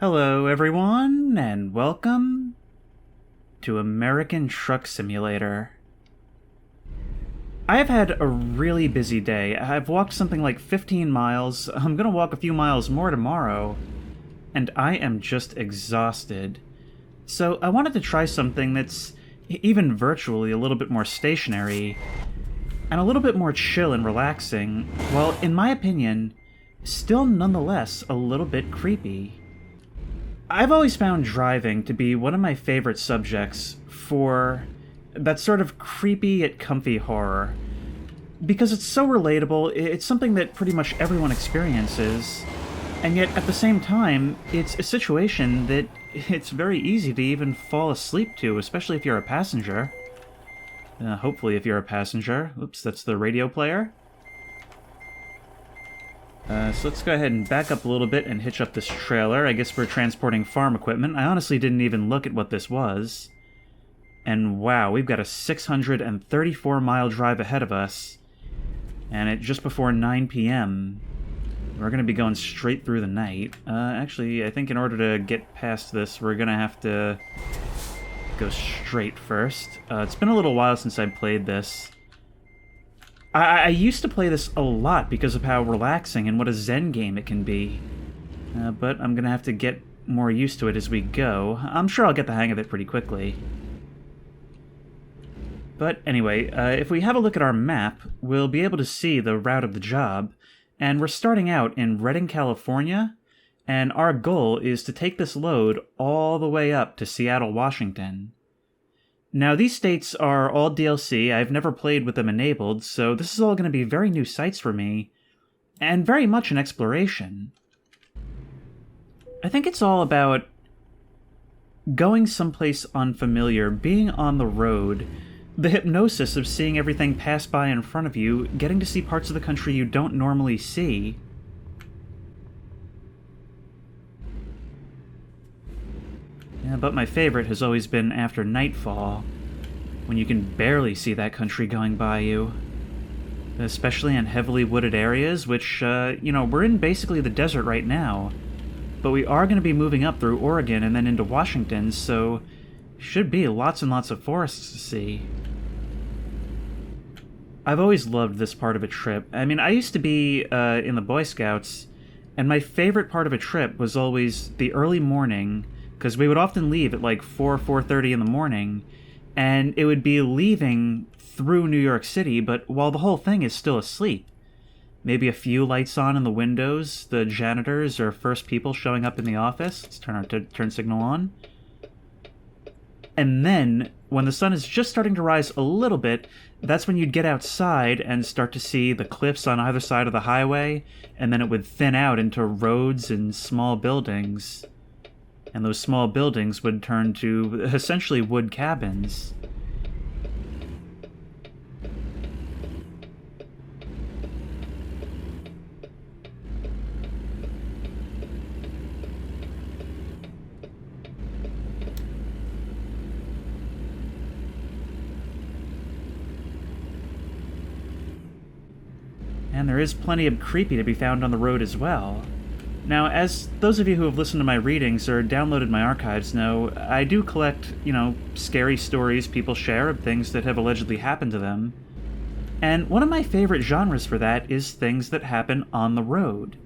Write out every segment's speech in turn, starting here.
Hello, everyone, and welcome to American Truck Simulator. I have had a really busy day. I've walked something like 15 miles. I'm gonna walk a few miles more tomorrow, and I am just exhausted. So I wanted to try something that's even virtually a little bit more stationary and a little bit more chill and relaxing, while, in my opinion, still nonetheless a little bit creepy. I've always found driving to be one of my favorite subjects for that sort of creepy yet comfy horror. Because it's so relatable, it's something that pretty much everyone experiences, and yet at the same time, it's a situation that it's very easy to even fall asleep to, especially if you're a passenger. Hopefully if you're a passenger. Oops, that's the radio player. So let's go ahead and back up a little bit and hitch up this trailer. I guess we're transporting farm equipment. I honestly didn't even look at what this was. And wow, we've got a 634-mile drive ahead of us. And at just before 9 p.m., we're going to be going straight through the night. Actually, I think in order to get past this, we're going to have to go straight first. It's been a little while since I played this. I used to play this a lot because of how relaxing and what a zen game it can be. But I'm going to have to get more used to it as we go. I'm sure I'll get the hang of it pretty quickly. But anyway, if we have a look at our map, we'll be able to see the route of the job. And we're starting out in Redding, California, and our goal is to take this load all the way up to Seattle, Washington. Now, these states are all DLC. I've never played with them enabled, so this is all going to be very new sites for me, and very much an exploration. I think it's all about going someplace unfamiliar, being on the road, the hypnosis of seeing everything pass by in front of you, getting to see parts of the country you don't normally see. Yeah, but my favorite has always been after nightfall, when you can barely see that country going by you. Especially in heavily wooded areas, which, we're in basically the desert right now. But we are going to be moving up through Oregon and then into Washington, so should be lots and lots of forests to see. I've always loved this part of a trip. I mean, I used to be in the Boy Scouts, and my favorite part of a trip was always the early morning, because we would often leave at like 4:30 in the morning, and it would be leaving through New York City, but while the whole thing is still asleep. Maybe a few lights on in the windows, the janitors or first people showing up in the office. Let's turn our turn signal on. And then, when the sun is just starting to rise a little bit, that's when you'd get outside and start to see the cliffs on either side of the highway, and then it would thin out into roads and small buildings. And those small buildings would turn to essentially wood cabins. And there is plenty of creepy to be found on the road as well. Now, as those of you who have listened to my readings or downloaded my archives know, I do collect, scary stories people share of things that have allegedly happened to them. And one of my favorite genres for that is things that happen on the road.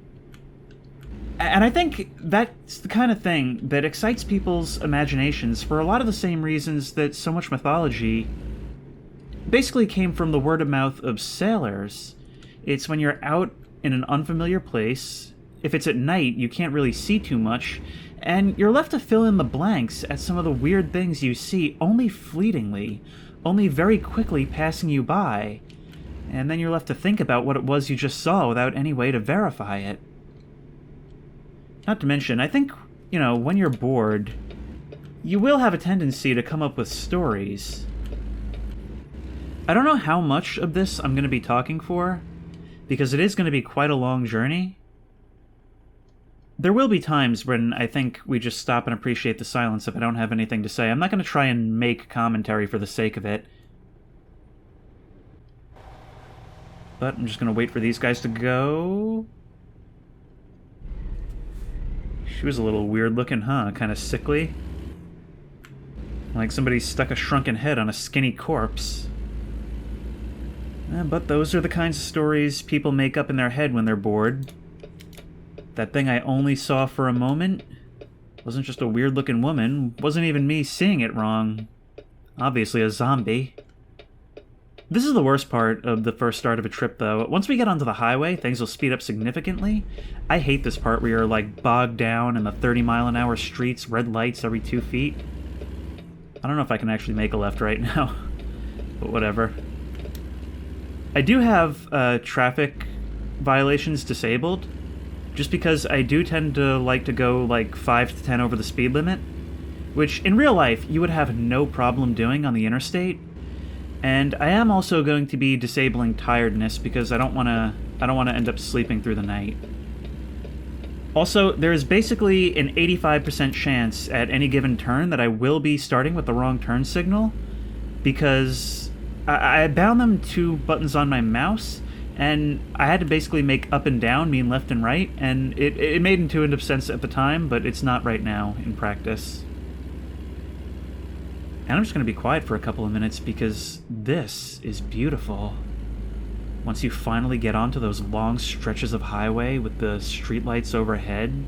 And I think that's the kind of thing that excites people's imaginations for a lot of the same reasons that so much mythology basically came from the word of mouth of sailors. It's when you're out in an unfamiliar place. If it's at night, you can't really see too much, and you're left to fill in the blanks at some of the weird things you see only fleetingly, only very quickly passing you by, and then you're left to think about what it was you just saw without any way to verify it. Not to mention, I think, when you're bored, you will have a tendency to come up with stories. I don't know how much of this I'm going to be talking for, because it is going to be quite a long journey. There will be times when I think we just stop and appreciate the silence if I don't have anything to say. I'm not going to try and make commentary for the sake of it. But I'm just going to wait for these guys to go. She was a little weird looking, huh? Kind of sickly. Like somebody stuck a shrunken head on a skinny corpse. But those are the kinds of stories people make up in their head when they're bored. That thing I only saw for a moment wasn't just a weird-looking woman, wasn't even me seeing it wrong. Obviously a zombie. This is the worst part of the first start of a trip, though. Once we get onto the highway, things will speed up significantly. I hate this part where you're, like, bogged down in the 30-mile-an-hour streets, red lights every 2 feet. I don't know if I can actually make a left right now, but whatever. I do have traffic violations disabled, just because I do tend to like to go like 5 to 10 over the speed limit, which in real life you would have no problem doing on the interstate. And I am also going to be disabling tiredness because I don't want to end up sleeping through the night. Also, there is basically an 85% chance at any given turn that I will be starting with the wrong turn signal, because I bound them 2 buttons on my mouse, and I had to basically make up and down mean left and right, and it made intuitive sense at the time, but it's not right now in practice. And I'm just going to be quiet for a couple of minutes because this is beautiful. Once you finally get onto those long stretches of highway with the streetlights overhead.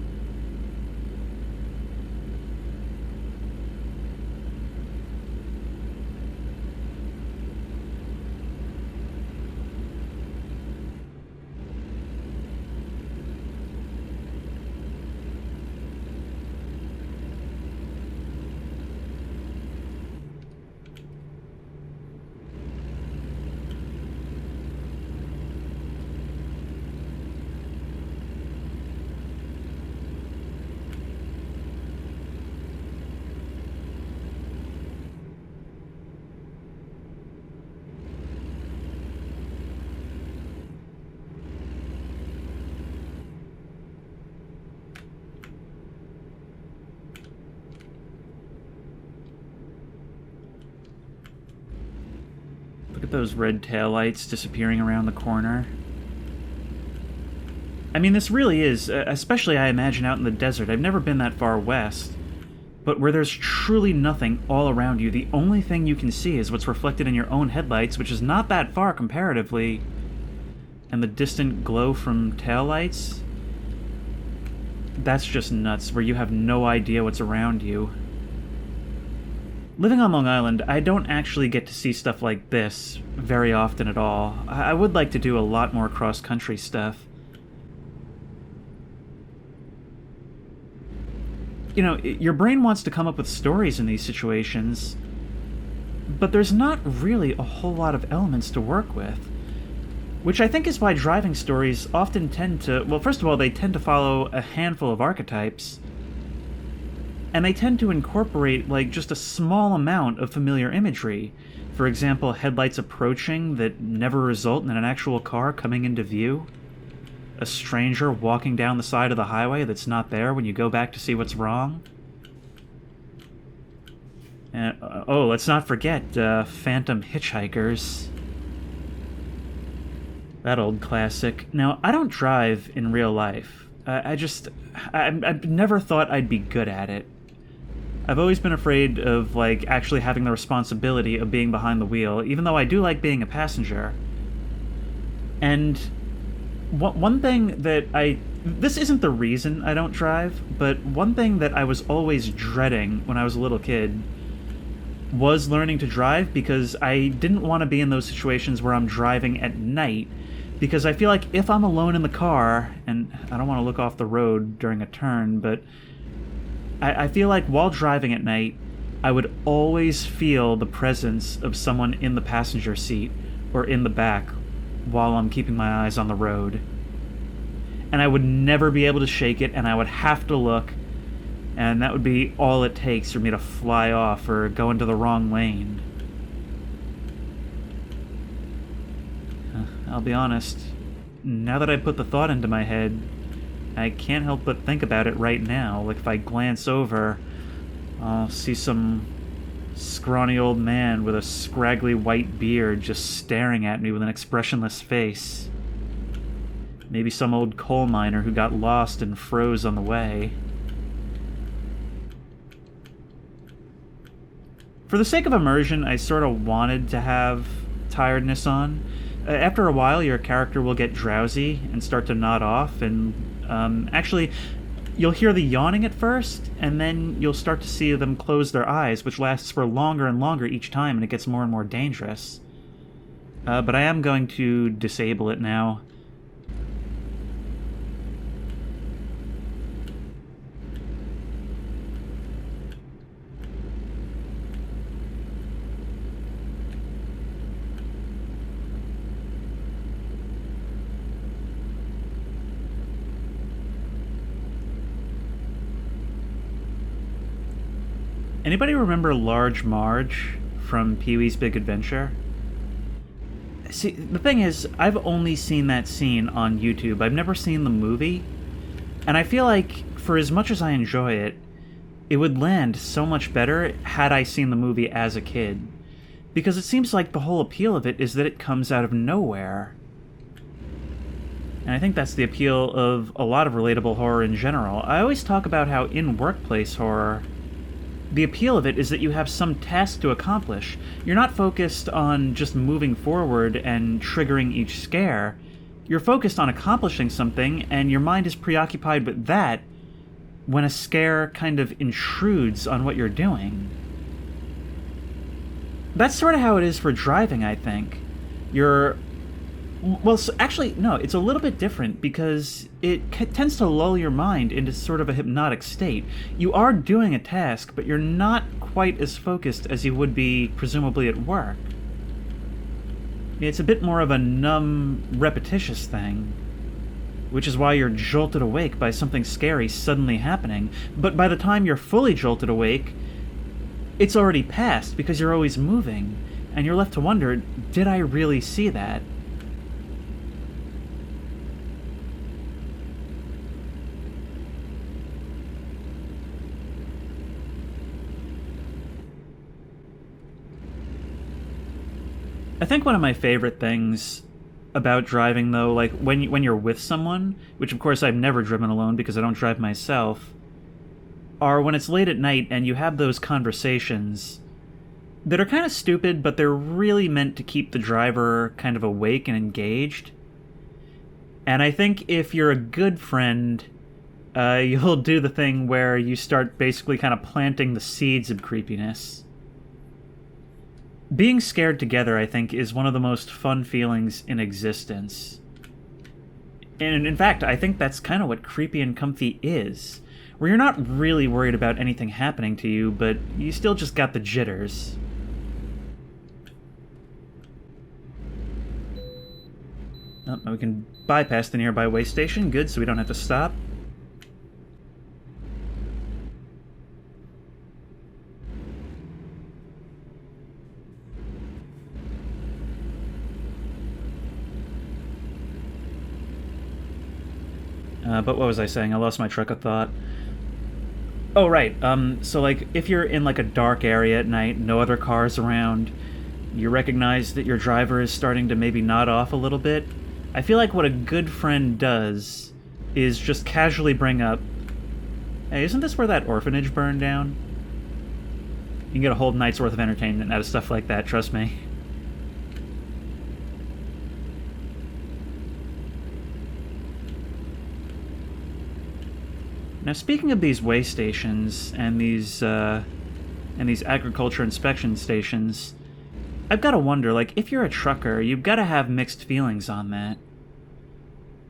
Look at those red taillights disappearing around the corner. I mean, this really is, especially I imagine out in the desert. I've never been that far west. But where there's truly nothing all around you, the only thing you can see is what's reflected in your own headlights, which is not that far comparatively. And the distant glow from taillights. That's just nuts, where you have no idea what's around you. Living on Long Island, I don't actually get to see stuff like this very often at all. I would like to do a lot more cross-country stuff. You know, your brain wants to come up with stories in these situations, but there's not really a whole lot of elements to work with. Which I think is why driving stories often tend to... Well, first of all, they tend to follow a handful of archetypes. And they tend to incorporate, like, just a small amount of familiar imagery. For example, headlights approaching that never result in an actual car coming into view. A stranger walking down the side of the highway that's not there when you go back to see what's wrong. And, oh, let's not forget, phantom hitchhikers. That old classic. Now, I don't drive in real life. I've never thought I'd be good at it. I've always been afraid of, like, actually having the responsibility of being behind the wheel, even though I do like being a passenger. And one thing that this isn't the reason I don't drive, but one thing that I was always dreading when I was a little kid was learning to drive, because I didn't want to be in those situations where I'm driving at night, because I feel like if I'm alone in the car, and I don't want to look off the road during a turn, but I feel like while driving at night, I would always feel the presence of someone in the passenger seat or in the back while I'm keeping my eyes on the road. And I would never be able to shake it, and I would have to look, and that would be all it takes for me to fly off or go into the wrong lane. I'll be honest, now that I put the thought into my head, I can't help but think about it right now. Like, if I glance over, I'll see some scrawny old man with a scraggly white beard just staring at me with an expressionless face. Maybe some old coal miner who got lost and froze on the way. For the sake of immersion, I sort of wanted to have tiredness on. After a while, your character will get drowsy and start to nod off, and actually, you'll hear the yawning at first, and then you'll start to see them close their eyes, which lasts for longer and longer each time, and it gets more and more dangerous. But I am going to disable it now. Anybody remember Large Marge from Pee-wee's Big Adventure? See, the thing is, I've only seen that scene on YouTube. I've never seen the movie. And I feel like, for as much as I enjoy it, it would land so much better had I seen the movie as a kid. Because it seems like the whole appeal of it is that it comes out of nowhere. And I think that's the appeal of a lot of relatable horror in general. I always talk about how in workplace horror, the appeal of it is that you have some task to accomplish. You're not focused on just moving forward and triggering each scare. You're focused on accomplishing something, and your mind is preoccupied with that when a scare kind of intrudes on what you're doing. That's sort of how it is for driving, I think. Well, actually, no, it's a little bit different because it tends to lull your mind into sort of a hypnotic state. You are doing a task, but you're not quite as focused as you would be, presumably, at work. It's a bit more of a numb, repetitious thing, which is why you're jolted awake by something scary suddenly happening. But by the time you're fully jolted awake, it's already passed because you're always moving, and you're left to wonder, did I really see that? I think one of my favorite things about driving, though, like when you're with someone, which of course I've never driven alone because I don't drive myself, are when it's late at night and you have those conversations that are kind of stupid, but they're really meant to keep the driver kind of awake and engaged. And I think if you're a good friend, you'll do the thing where you start basically kind of planting the seeds of creepiness. Being scared together, I think, is one of the most fun feelings in existence. And in fact, I think that's kind of what Creepy and Comfy is, where you're not really worried about anything happening to you, but you still just got the jitters. Oh, we can bypass the nearby way station. Good, so we don't have to stop. But what was I saying? I lost my track of thought. Oh, right. So, like, if you're in, like, a dark area at night, no other cars around, you recognize that your driver is starting to maybe nod off a little bit, I feel like what a good friend does is just casually bring up, hey, isn't this where that orphanage burned down? You can get a whole night's worth of entertainment out of stuff like that, trust me. Now, speaking of these way stations and these agriculture inspection stations, I've got to wonder, like, if you're a trucker, you've got to have mixed feelings on that.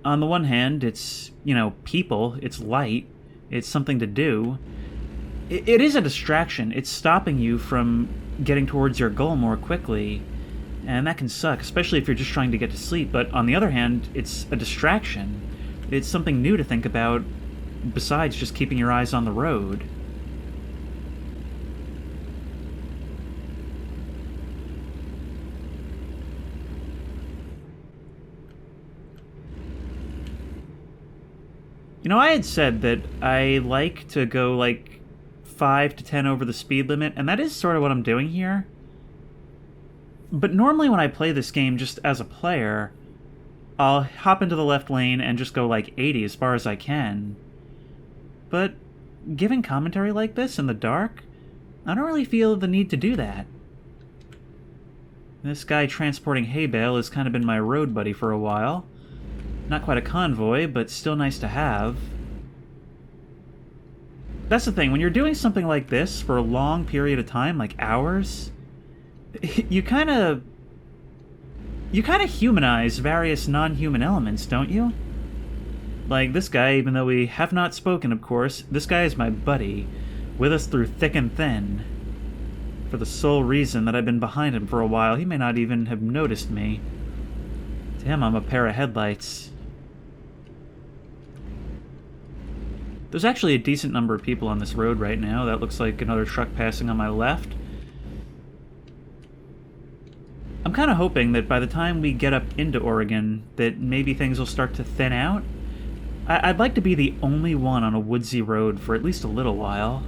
On the one hand, it's, you know, people, it's light, it's something to do. It is a distraction. It's stopping you from getting towards your goal more quickly, and that can suck, especially if you're just trying to get to sleep. But on the other hand, it's a distraction. It's something new to think about, besides just keeping your eyes on the road. You know, I had said that I like to go, like, 5 to 10 over the speed limit, and that is sort of what I'm doing here. But normally when I play this game just as a player, I'll hop into the left lane and just go, like, 80 as far as I can. But giving commentary like this in the dark, I don't really feel the need to do that. This guy transporting hay bale has kind of been my road buddy for a while. Not quite a convoy, but still nice to have. That's the thing, when you're doing something like this for a long period of time, like hours, you kind of humanize various non-human elements, don't you? Like this guy, even though we have not spoken, of course, this guy is my buddy, with us through thick and thin. For the sole reason that I've been behind him for a while, he may not even have noticed me. To him, I'm a pair of headlights. There's actually a decent number of people on this road right now. That looks like another truck passing on my left. I'm kind of hoping that by the time we get up into Oregon, that maybe things will start to thin out. I'd like to be the only one on a woodsy road for at least a little while.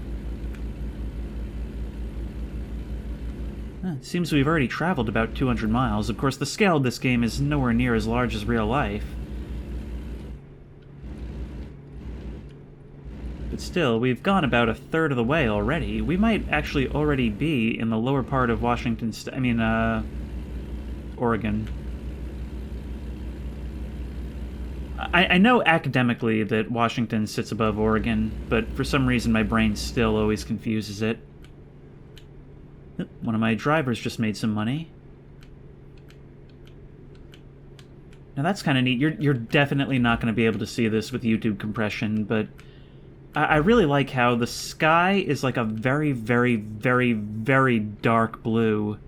It seems we've already traveled about 200 miles. Of course, the scale of this game is nowhere near as large as real life. But still, we've gone about a third of the way already. We might actually already be in the lower part of Washington Oregon. I know academically that Washington sits above Oregon, but for some reason my brain still always confuses it. One of my drivers just made some money. Now that's kind of neat. You're definitely not going to be able to see this with YouTube compression, but I really like how the sky is like a very, very, very, very dark blue,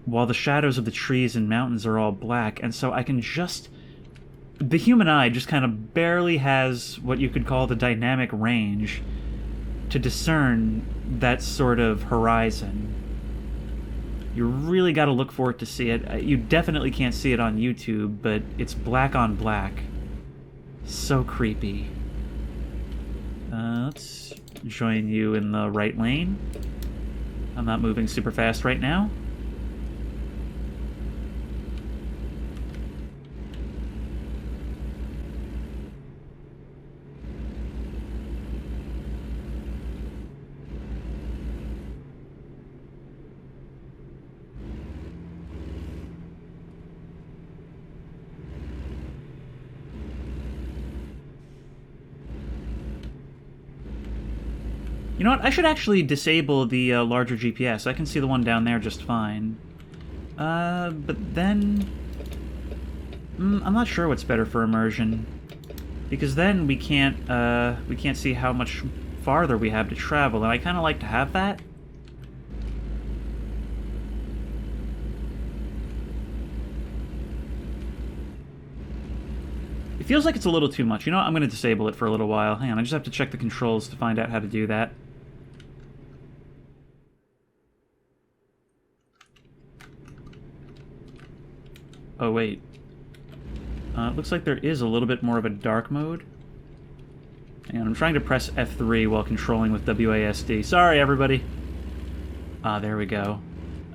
while the shadows of the trees and mountains are all black, and so I can just... The human eye just kind of barely has what you could call the dynamic range to discern that sort of horizon. You really got to look for it to see it. You definitely can't see it on YouTube, but it's black on black. So creepy. Let's join you in the right lane. I'm not moving super fast right now. You know what? I should actually disable the larger GPS. I can see the one down there just fine. But then... I'm not sure what's better for immersion. Because then we can't see how much farther we have to travel, and I kind of like to have that. It feels like it's a little too much. You know what? I'm going to disable it for a little while. Hang on, I just have to check the controls to find out how to do that. Oh, wait. It looks like there is a little bit more of a dark mode. And I'm trying to press F3 while controlling with WASD. Sorry, everybody. There we go.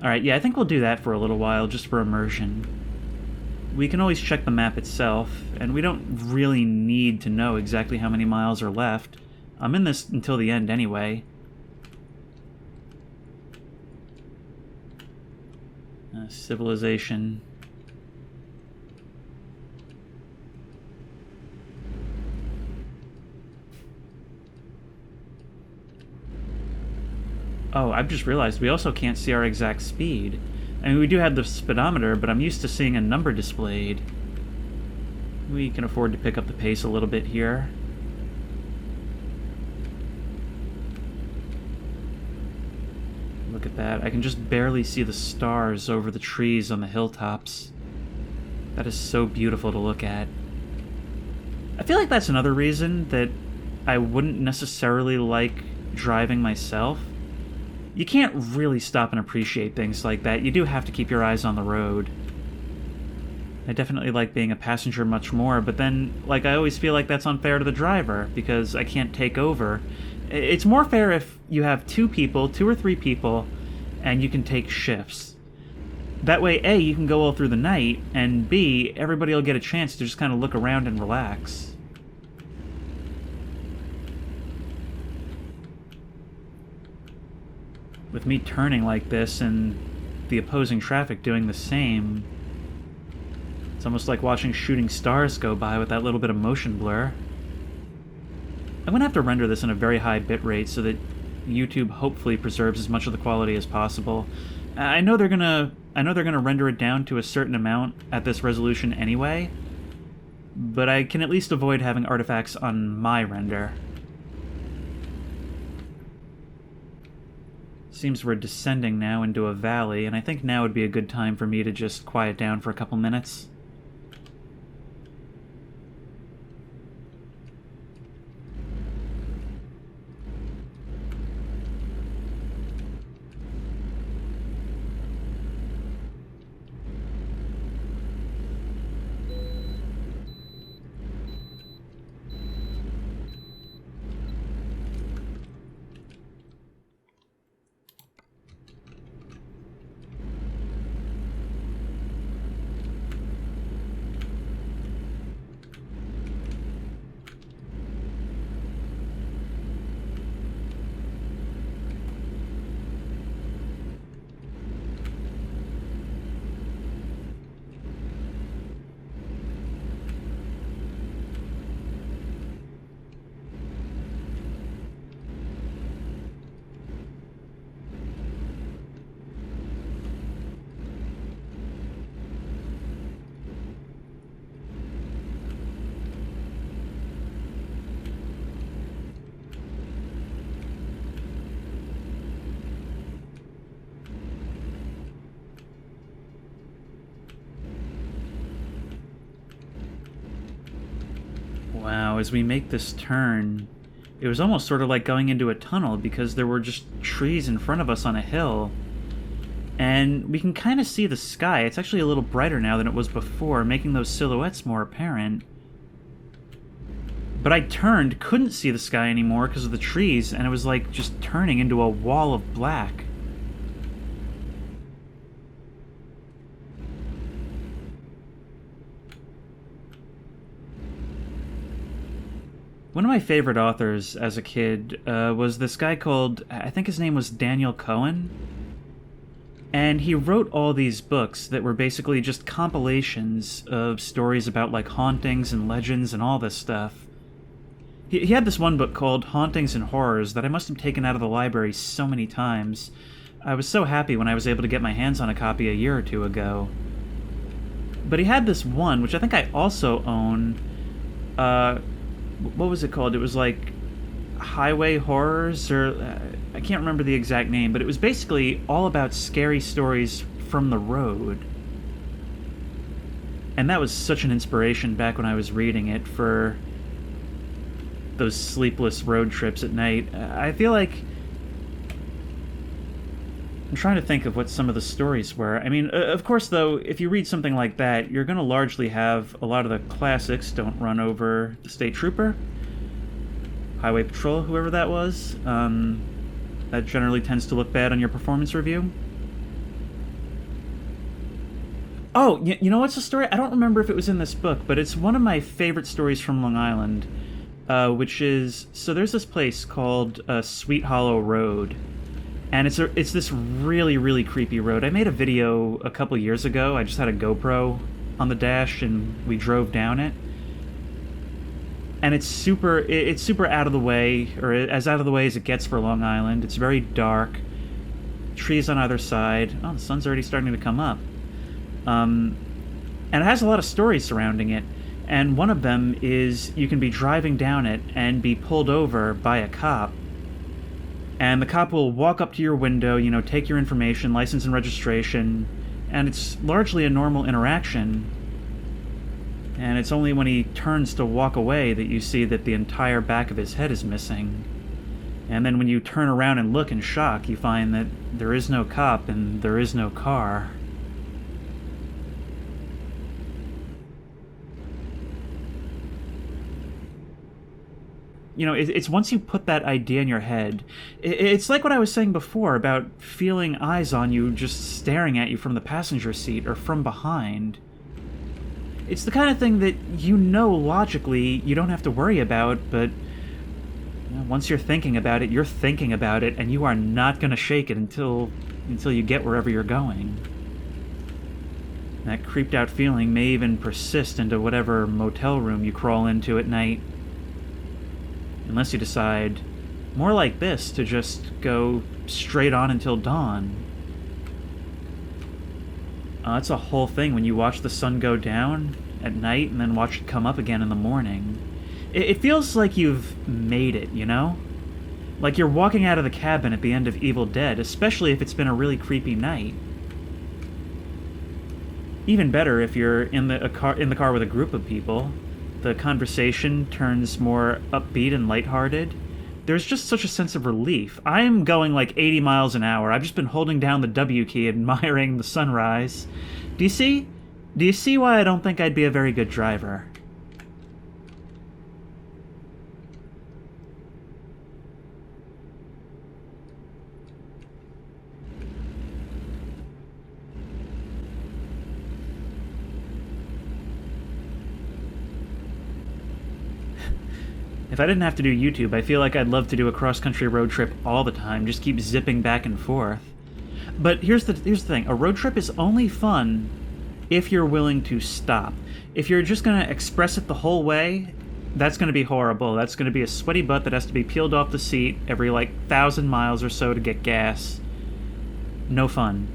Alright, yeah, I think we'll do that for a little while, just for immersion. We can always check the map itself, and we don't really need to know exactly how many miles are left. I'm in this until the end anyway. Civilization. Oh, I've just realized we also can't see our exact speed. I mean, we do have the speedometer, but I'm used to seeing a number displayed. We can afford to pick up the pace a little bit here. Look at that. I can just barely see the stars over the trees on the hilltops. That is so beautiful to look at. I feel like that's another reason that I wouldn't necessarily like driving myself. You can't really stop and appreciate things like that. You do have to keep your eyes on the road. I definitely like being a passenger much more, but then, like, I always feel like that's unfair to the driver, because I can't take over. It's more fair if you have two or three people, and you can take shifts. That way, A, you can go all through the night, and B, everybody will get a chance to just kind of look around and relax. with me turning like this and the opposing traffic doing the same, it's almost like watching shooting stars go by with that little bit of motion blur. I'm going to have to render this in a very high bitrate so that YouTube hopefully preserves as much of the quality as possible. I know they're gonna render it down to a certain amount at this resolution anyway, but I can at least avoid having artifacts on my render. Seems we're descending now into a valley, and I think now would be a good time for me to just quiet down for a couple minutes. Wow, as we make this turn, it was almost sort of like going into a tunnel because there were just trees in front of us on a hill. And we can kind of see the sky. It's actually a little brighter now than it was before, making those silhouettes more apparent. But I turned, couldn't see the sky anymore because of the trees, and it was like just turning into a wall of black. One of my favorite authors as a kid was this guy called, I think his name was Daniel Cohen. And he wrote all these books that were basically just compilations of stories about like hauntings and legends and all this stuff. He had this one book called Hauntings and Horrors that I must have taken out of the library so many times. I was so happy when I was able to get my hands on a copy a year or two ago. But he had this one, which I think I also own. What was it called? It was like Highway Horrors, or I can't remember the exact name, but it was basically all about scary stories from the road. And that was such an inspiration back when I was reading it for those sleepless road trips at night. I feel like I'm trying to think of what some of the stories were. I mean, of course, though, if you read something like that, you're going to largely have a lot of the classics. Don't run over the state trooper, highway patrol, whoever that was. That generally tends to look bad on your performance review. Oh, you know what's a story? I don't remember if it was in this book, but it's one of my favorite stories from Long Island, which is... So there's this place called Sweet Hollow Road. And it's this really, really creepy road. I made a video a couple years ago. I just had a GoPro on the dash, and we drove down it. And it's super out of the way, or as out of the way as it gets for Long Island. It's very dark. Trees on either side. Oh, the sun's already starting to come up. And it has a lot of stories surrounding it. And one of them is you can be driving down it and be pulled over by a cop. And the cop will walk up to your window, you know, take your information, license and registration, and it's largely a normal interaction. And it's only when he turns to walk away that you see that the entire back of his head is missing. And then when you turn around and look in shock, you find that there is no cop and there is no car. You know, it's once you put that idea in your head, it's like what I was saying before about feeling eyes on you just staring at you from the passenger seat or from behind. It's the kind of thing that you know logically you don't have to worry about, but Once you're thinking about it, you're thinking about it, and you are not going to shake it until you get wherever you're going. That creeped out feeling may even persist into whatever motel room you crawl into at night. Unless you decide, more like this, to just go straight on until dawn. It's a whole thing when you watch the sun go down at night and then watch it come up again in the morning. It feels like you've made it, you know? Like you're walking out of the cabin at the end of Evil Dead, especially if it's been a really creepy night. Even better if you're in the car with a group of people. The conversation turns more upbeat and lighthearted. There's just such a sense of relief. I'm going like 80 miles an hour. I've just been holding down the W key, admiring the sunrise. Do you see? Do you see why I don't think I'd be a very good driver? If I didn't have to do YouTube, I feel like I'd love to do a cross-country road trip all the time, just keep zipping back and forth. But here's the thing, a road trip is only fun if you're willing to stop. If you're just going to express it the whole way, that's going to be horrible. That's going to be a sweaty butt that has to be peeled off the seat every, 1,000 miles or so to get gas. No fun.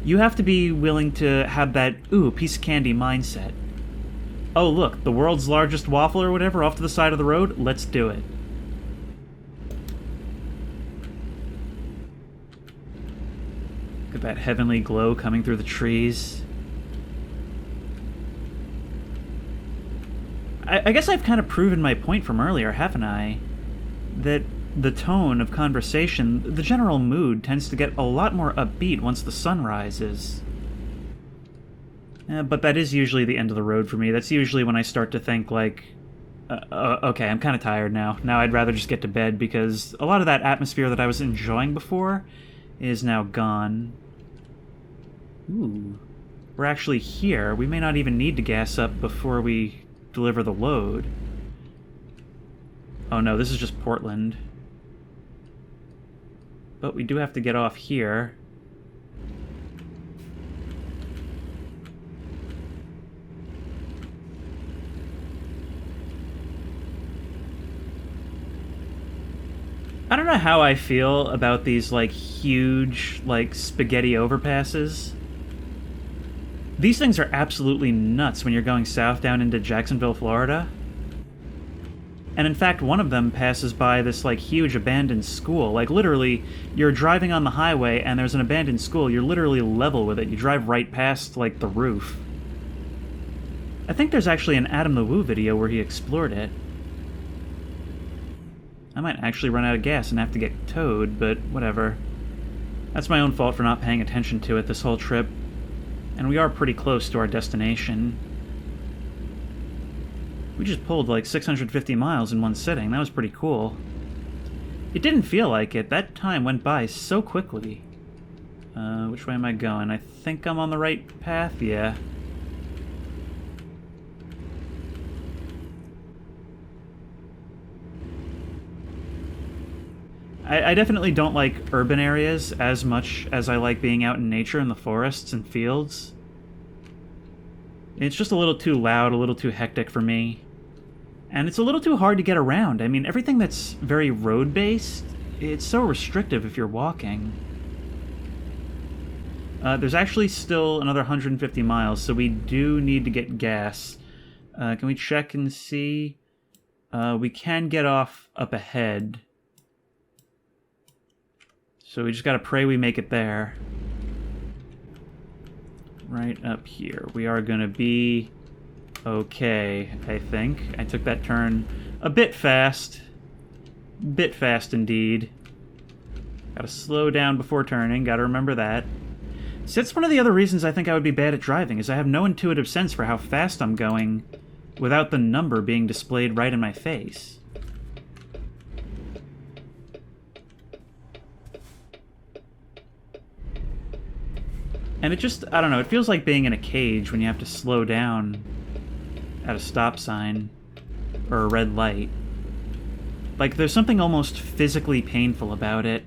You have to be willing to have that, ooh, piece of candy mindset. Oh, look, the world's largest waffle or whatever off to the side of the road? Let's do it. Look at that heavenly glow coming through the trees. I guess I've kind of proven my point from earlier, haven't I? That the tone of conversation, the general mood, tends to get a lot more upbeat once the sun rises. But that is usually the end of the road for me. That's usually when I start to think, okay, I'm kind of tired now. Now I'd rather just get to bed, because a lot of that atmosphere that I was enjoying before is now gone. Ooh. We're actually here. We may not even need to gas up before we deliver the load. Oh no, this is just Portland. But we do have to get off here. I don't know how I feel about these, huge, spaghetti overpasses. These things are absolutely nuts when you're going south down into Jacksonville, Florida. And in fact, one of them passes by this, huge abandoned school. Literally, you're driving on the highway and there's an abandoned school. You're literally level with it. You drive right past, the roof. I think there's actually an Adam the Woo video where he explored it. I might actually run out of gas and have to get towed, but whatever. That's my own fault for not paying attention to it this whole trip. And we are pretty close to our destination. We just pulled 650 miles in one sitting. That was pretty cool. It didn't feel like it. That time went by so quickly. Which way am I going? I think I'm on the right path, yeah. I definitely don't like urban areas as much as I like being out in nature in the forests and fields. It's just a little too loud, a little too hectic for me. And it's a little too hard to get around. I mean, everything that's very road-based, it's so restrictive if you're walking. There's actually still another 150 miles, so we do need to get gas. Can we check and see? We can get off up ahead. So we just gotta pray we make it there. Right up here. We are gonna be okay, I think. I took that turn a bit fast. Bit fast indeed. Gotta slow down before turning, gotta remember that. See, that's one of the other reasons I think I would be bad at driving, is I have no intuitive sense for how fast I'm going without the number being displayed right in my face. And it just, I don't know, it feels like being in a cage when you have to slow down at a stop sign or a red light. Like, there's something almost physically painful about it.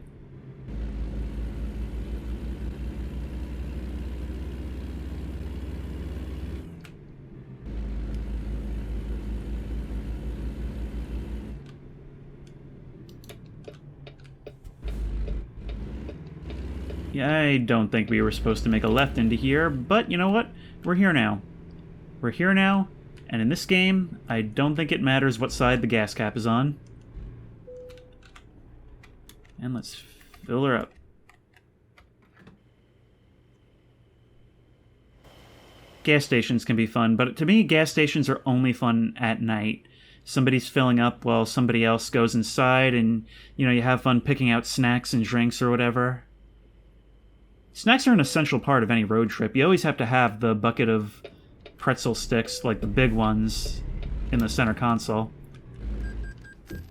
Yeah, I don't think we were supposed to make a left into here, but you know what? We're here now. We're here now, and in this game, I don't think it matters what side the gas cap is on. And let's fill her up. Gas stations can be fun, but to me, gas stations are only fun at night. Somebody's filling up while somebody else goes inside, and, you know, you have fun picking out snacks and drinks or whatever. Snacks are an essential part of any road trip. You always have to have the bucket of pretzel sticks, like the big ones, in the center console.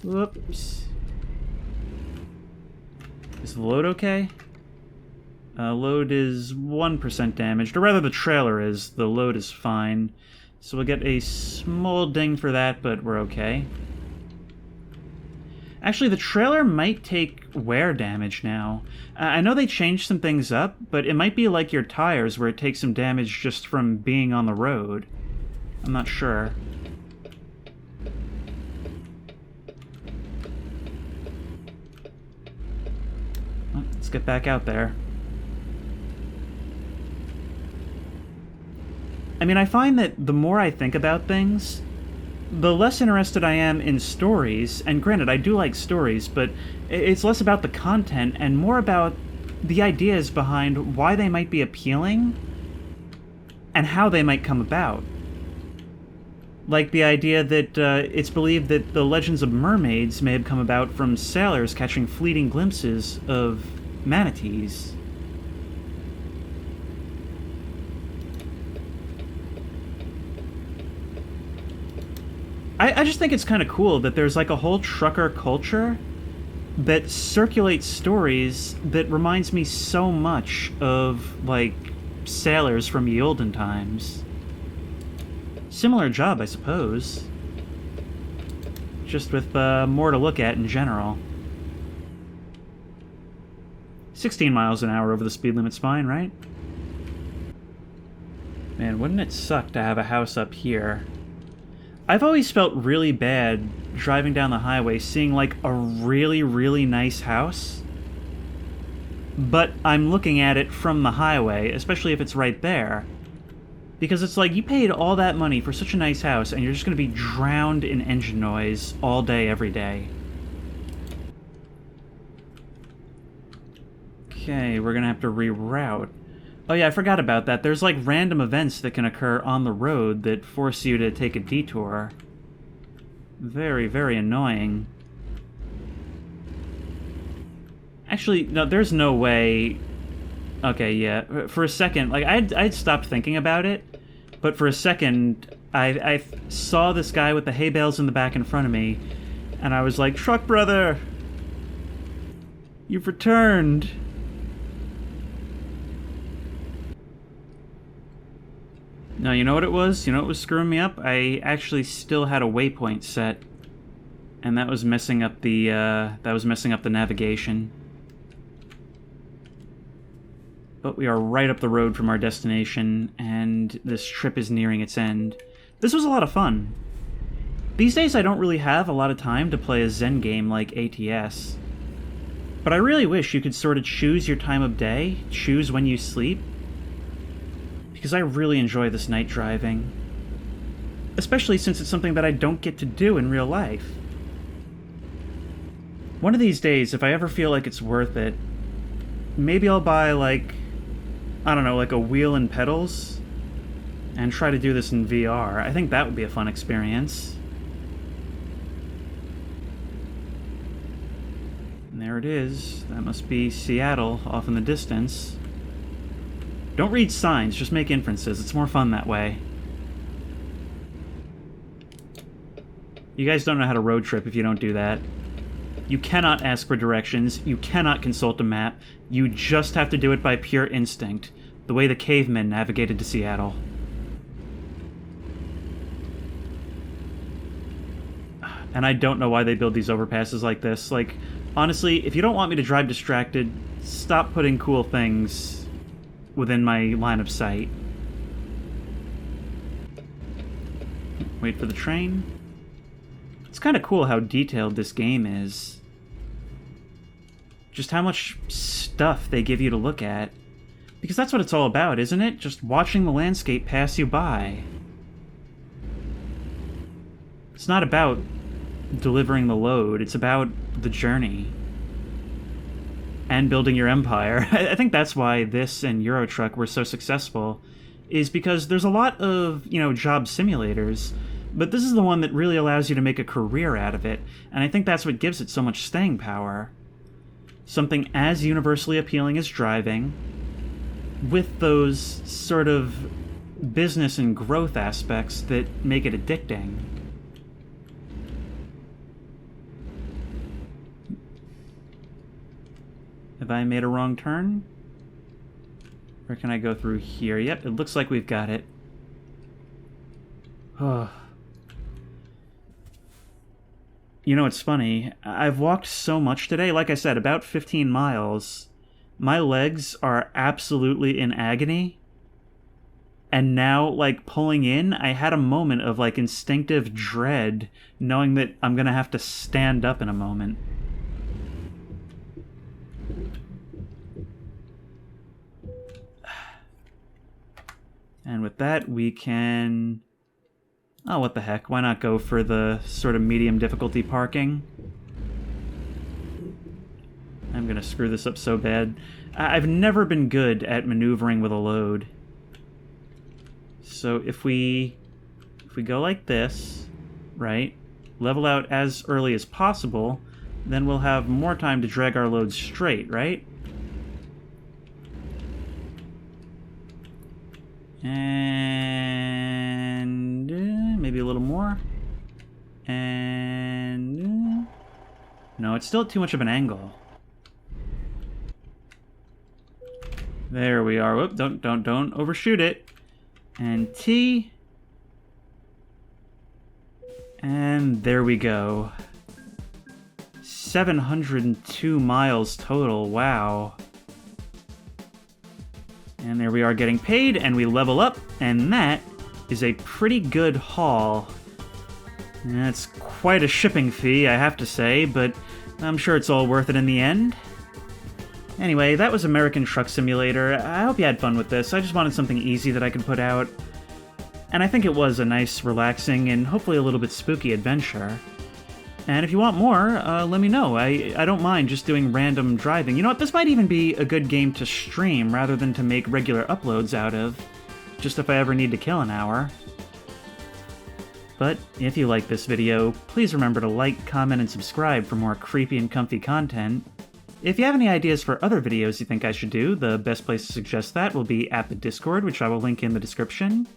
Whoops. Is the load okay? Load is 1% damaged, or rather the trailer is. The load is fine. So we'll get a small ding for that, but we're okay. Actually, the trailer might take wear damage now. I know they changed some things up, but it might be like your tires where it takes some damage just from being on the road. I'm not sure. Well, let's get back out there. I mean, I find that the more I think about things, the less interested I am in stories, and granted, I do like stories, but it's less about the content and more about the ideas behind why they might be appealing and how they might come about. Like the idea that it's believed that the legends of mermaids may have come about from sailors catching fleeting glimpses of manatees. I just think it's kind of cool that there's like a whole trucker culture that circulates stories that reminds me so much of, like, sailors from ye olden times. Similar job, I suppose. Just with more to look at in general. 16 miles an hour over the speed limit's fine, right? Man, wouldn't it suck to have a house up here? I've always felt really bad driving down the highway seeing like a really, really nice house, but I'm looking at it from the highway, especially if it's right there, because it's like you paid all that money for such a nice house and you're just going to be drowned in engine noise all day, every day. Okay, we're going to have to reroute. Oh yeah, I forgot about that. There's like random events that can occur on the road that force you to take a detour. Very, very annoying. Actually, no, there's no way... Okay, yeah. For a second, like, I'd stopped thinking about it, but for a second, I saw this guy with the hay bales in the back in front of me, and I was like, Truck brother! You've returned! No, you know what it was? You know what was screwing me up? I actually still had a waypoint set, and that was messing up the navigation. But we are right up the road from our destination, and this trip is nearing its end. This was a lot of fun. These days I don't really have a lot of time to play a Zen game like ATS. But I really wish you could sort of choose your time of day, choose when you sleep, because I really enjoy this night driving. Especially since it's something that I don't get to do in real life. One of these days, if I ever feel like it's worth it, maybe I'll buy, like, I don't know, like a wheel and pedals, and try to do this in VR. I think that would be a fun experience. And there it is. That must be Seattle off in the distance. Don't read signs, just make inferences. It's more fun that way. You guys don't know how to road trip if you don't do that. You cannot ask for directions. You cannot consult a map. You just have to do it by pure instinct, the way the cavemen navigated to And I don't know why they build these overpasses like this. Like, honestly, if you don't want me to drive distracted, stop putting cool things within my line of sight. Wait for the train. It's kind of cool how detailed this game is. Just how much stuff they give you to look at. Because that's what it's all about, isn't it? Just watching the landscape pass you by. It's not about delivering the load, it's about the journey. And building your empire. I think that's why this and Euro Truck were so successful, is because there's a lot of, job simulators, but this is the one that really allows you to make a career out of it, and I think that's what gives it so much staying power. Something as universally appealing as driving, with those sort of business and growth aspects that make it addicting. Have I made a wrong turn? Or can I go through here? Yep, it looks like we've got it. Oh. You know, it's funny. I've walked so much today. Like I said, about 15 miles. My legs are absolutely in agony. And now, pulling in, I had a moment of, instinctive dread, knowing that I'm gonna have to stand up in a moment. And with that, we can... Oh, what the heck. Why not go for the sort of medium difficulty parking? I'm gonna screw this up so bad. I've never been good at maneuvering with a load. So if we go like this, right? Level out as early as possible, then we'll have more time to drag our load straight, right? And maybe a little more. And no, it's still too much of an angle. There we are. Whoop, don't overshoot it. And T. And there we go. 702 miles total. Wow. And there we are getting paid, and we level up, and that is a pretty good haul. That's quite a shipping fee, I have to say, but I'm sure it's all worth it in the end. Anyway, that was American Truck Simulator. I hope you had fun with this. I just wanted something easy that I could put out. And I think it was a nice, relaxing, and hopefully a little bit spooky adventure. And if you want more, let me know. I don't mind just doing random driving. You know what, this might even be a good game to stream rather than to make regular uploads out of. Just if I ever need to kill an hour. But if you like this video, please remember to like, comment, and subscribe for more creepy and comfy content. If you have any ideas for other videos you think I should do, the best place to suggest that will be at the Discord, which I will link in the description.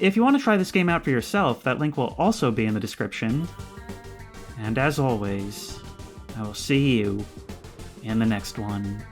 If you want to try this game out for yourself, that link will also be in the description. And as always, I will see you in the next one.